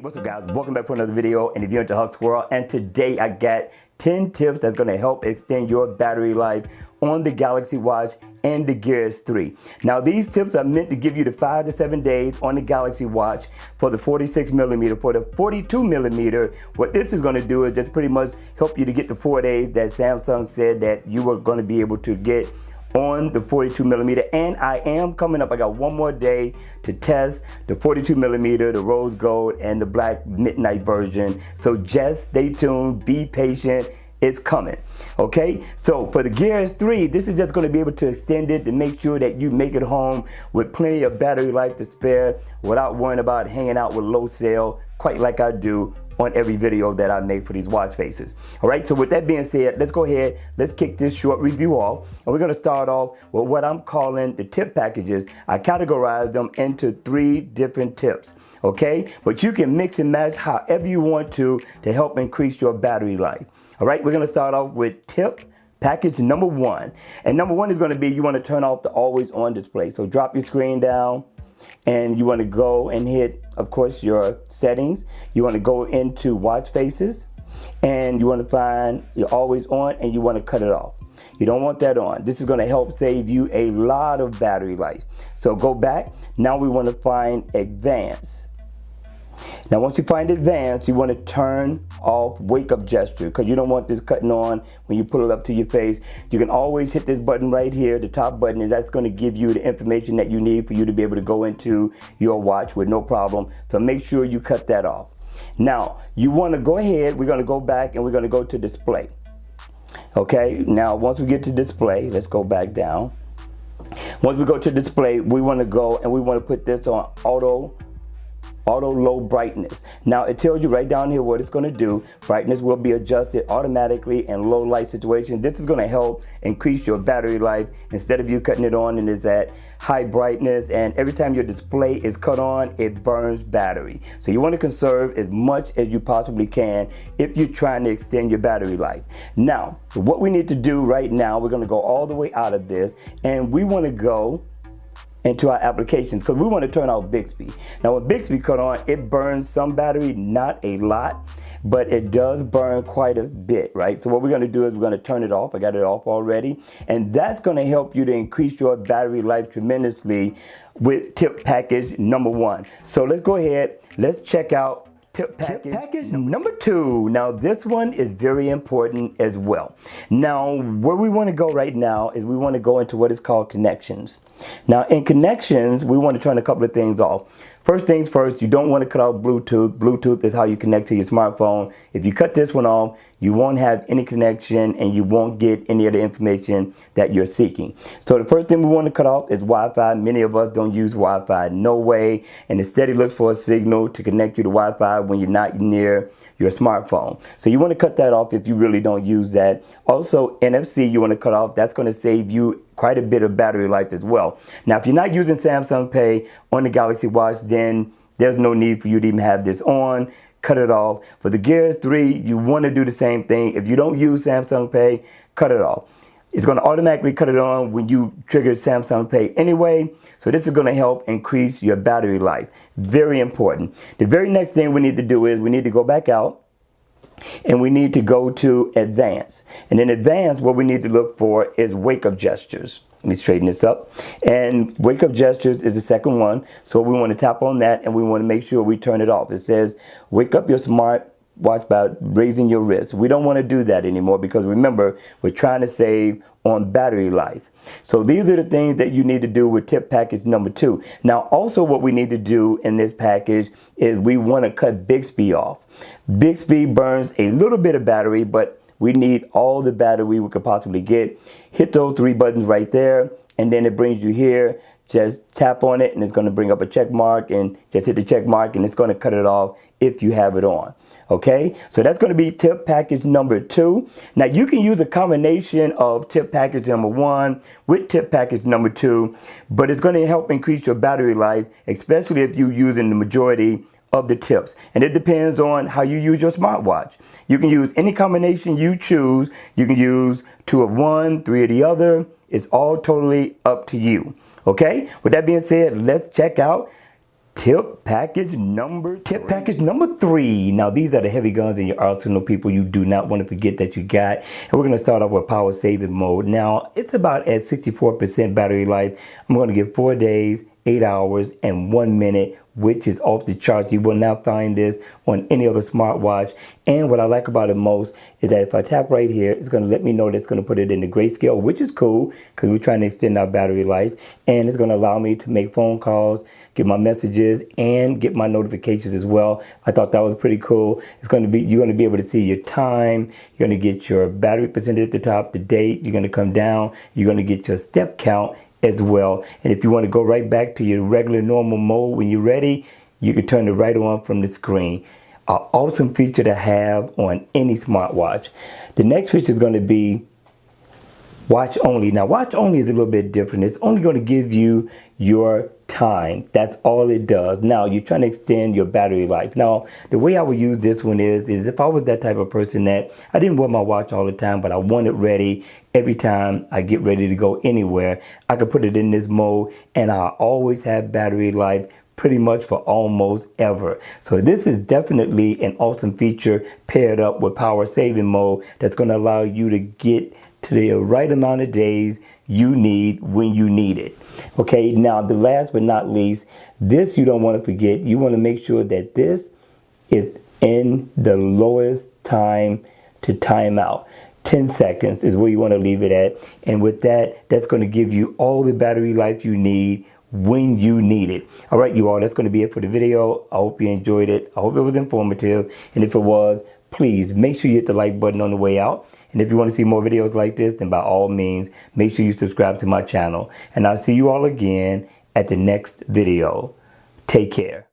What's up, guys? Welcome back for another video, and if you're into Huck's World, and today I got 10 tips that's going to help extend your battery life on the Galaxy Watch and the Gear S3. Now, these tips are meant to give you the 5 to 7 days on the Galaxy Watch for the 46mm. For the 42mm, what this is going to do is just pretty much help you to get the 4 days that Samsung said that you were going to be able to get on the 42mm. And I am coming up, I got one more day to test the 42mm, the rose gold, and the black midnight version. So just stay tuned, be patient, it's coming. Okay, so for the Gear S3, this is just going to be able to extend it to make sure that you make it home with plenty of battery life to spare without worrying about hanging out with low cell, quite like I do on every video that I make for these watch faces. All right, so with that being said, let's go ahead, let's kick this short review off. And we're going to start off with what I'm calling the tip packages. I categorize them into 3 different tips. Okay, but you can mix and match however you want to help increase your battery life. All right, we're going to start off with tip package number 1. And number 1 is going to be, you want to turn off the always on display. So drop your screen down, and you want to go and hit, of course, your settings. You want to go into watch faces, and you want to find your always on, and you want to cut it off. You don't want that on. This is going to help save you a lot of battery life. So go back. Now we want to find advanced. Now once you find advanced, you want to turn off wake up gesture, because you don't want this cutting on when you pull it up to your face. You can always hit this button right here, the top button, and that's going to give you the information that you need for you to be able to go into your watch with no problem. So make sure you cut that off. Now you want to go ahead, we're going to go back and we're going to go to display. Okay, now once we get to display, let's go back down. Once we go to display, we want to go and we want to put this on auto low brightness. Now it tells you right down here what it's going to do. Brightness will be adjusted automatically in low light situations. This is going to help increase your battery life instead of you cutting it on and it's at high brightness, and every time your display is cut on, it burns battery. So you want to conserve as much as you possibly can if you're trying to extend your battery life. Now what we need to do right now, we're going to go all the way out of this, and we want to go into our applications, because we want to turn off Bixby. Now when Bixby cut on, it burns some battery, not a lot, but it does burn quite a bit, right? So what we're going to do is we're going to turn it off. I got it off already, and that's going to help you to increase your battery life tremendously with tip package number 1. So let's go ahead, let's check out tip package number 2. Now this one is very important as well. Now where we want to go right now is we want to go into what is called connections. Now in connections, we want to turn a couple of things off. First things first, you don't want to cut off Bluetooth. Bluetooth is how you connect to your smartphone. If you cut this one off, you won't have any connection and you won't get any of the information that you're seeking. So the first thing we want to cut off is Wi-Fi. Many of us don't use Wi-Fi, no way, and instead it looks for a signal to connect you to Wi-Fi when you're not near your smartphone. So you want to cut that off if you really don't use that. Also NFC you want to cut off. That's going to save you quite a bit of battery life as well. Now if you're not using Samsung Pay on the Galaxy Watch, then there's no need for you to even have this on. Cut it off. For the Gear S3, you want to do the same thing. If you don't use Samsung Pay, cut it off. It's going to automatically cut it on when you trigger Samsung Pay anyway. So this is going to help increase your battery life. Very important. The very next thing we need to do is we need to go back out and we need to go to advanced. And in advanced, what we need to look for is wake up gestures. Let me straighten this up. And wake up gestures is the second one. So we want to tap on that and we want to make sure we turn it off. It says wake up your smart watch by raising your wrist. We don't want to do that anymore, because remember, we're trying to save on battery life. So these are the things that you need to do with tip package number 2. Now also what we need to do in this package is we want to cut Bixby off. Bixby burns a little bit of battery, but we need all the battery we could possibly get. Hit those 3 buttons right there, and then it brings you here. Just tap on it and it's going to bring up a check mark, and just hit the check mark and it's going to cut it off if you have it on. Okay, so that's going to be tip package number 2. Now you can use a combination of tip package number 1 with tip package number 2, but it's going to help increase your battery life, especially if you're using the majority of the tips. And it depends on how you use your smartwatch. You can use any combination you choose. You can use 2 of one, 3 of the other. It's all totally up to you. Okay, with that being said, let's check out Tip package number three. Now these are the heavy guns in your arsenal, people. You do not want to forget that you got. And we're going to start off with power saving mode. Now it's about at 64% battery life. I'm going to give 4 days, 8 hours, and 1 minute, which is off the charts. You will not find this on any other smartwatch. And what I like about it most is that if I tap right here, it's going to let me know that it's going to put it in the grayscale, which is cool because we're trying to extend our battery life. And it's going to allow me to make phone calls, get my messages, and get my notifications as well. I thought that was pretty cool. It's going to be, you're going to be able to see your time. You're going to get your battery percentage at the top, the date. You're going to come down. You're going to get your step count as well. And if you want to go right back to your regular normal mode when you're ready, you can turn it right on from the screen. An awesome feature to have on any smartwatch. The next feature is going to be watch only. Now watch only is a little bit different. It's only going to give you your time. That's all it does. Now you're trying to extend your battery life. Now the way I would use this one is if I was that type of person that I didn't wear my watch all the time, but I want it ready every time I get ready to go anywhere, I could put it in this mode and I always have battery life pretty much for almost ever. So this is definitely an awesome feature paired up with power saving mode that's going to allow you to get to the right amount of days you need when you need it. Okay, now the last but not least, this you don't want to forget. You want to make sure that this is in the lowest time to time out. 10 seconds is where you want to leave it at. And with that, that's going to give you all the battery life you need when you need it. All right, you all, that's going to be it for the video. I hope you enjoyed it. I hope it was informative. And if it was, please make sure you hit the like button on the way out. And if you want to see more videos like this, then by all means, make sure you subscribe to my channel. And I'll see you all again at the next video. Take care.